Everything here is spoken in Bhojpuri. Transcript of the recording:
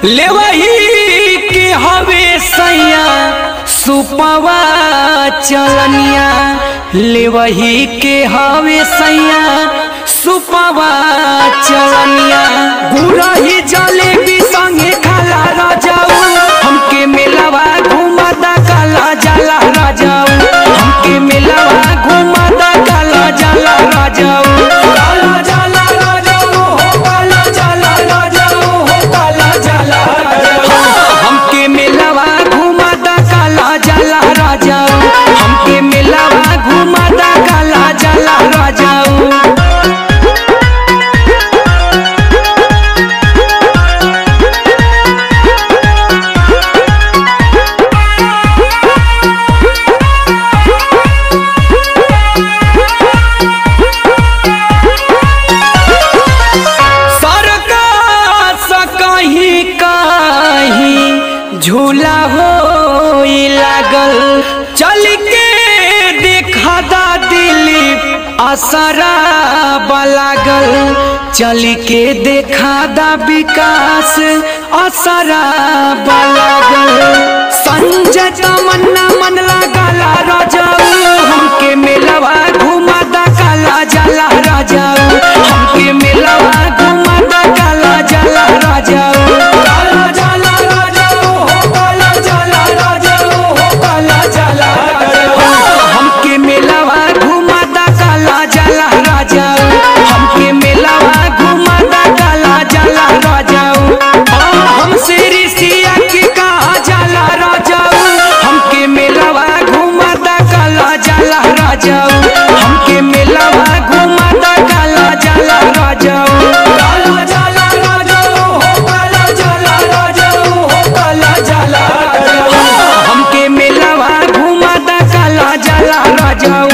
लेवही के हवे सैया सुपवा चलनिया, लेवही के हवे सैया सुपवा चलनिया। गुरही जलेबी संगे खाला राजाऊ, हमके मेलावा घुमाता काला जाला राजाऊ, हमके मेलावा घुमाता काला जाला राजाऊ। काला जाला राजाऊ हो, काला जाला राजाऊ हो, काला जाला हमके मेलावा घुमाता काला जाला राजाऊ, हमके मेलावा घुमाता काला जाला राजाऊ। झूला हो लागल चल के देखा दा दिलीप असरा लागल, चल के देखा दा विकास असरा लागल। संजय तमन्ना मन लागला राजाऊ, हमके मेलावा घुमाता काला जाला राजाऊ, हमके मेलावा घुमाता काला जाला राजाऊ। काला जाला हमके मेलावा घुमाता काला जाला राजाऊ, हमके मेलावा घुमाता काला जाला राजाऊ। हमसे ऋषिया के कहा जाला राजाऊ, हमके मेलावा घुमाता काला जाला राजाऊ, हमके मेलावा घुमाता काला जाला राजाऊ। काला जाला राजाऊ हो, काला जाला राजाऊ हो, काला जाला हमके मेलावा घुमाता काला जाला राजाऊ।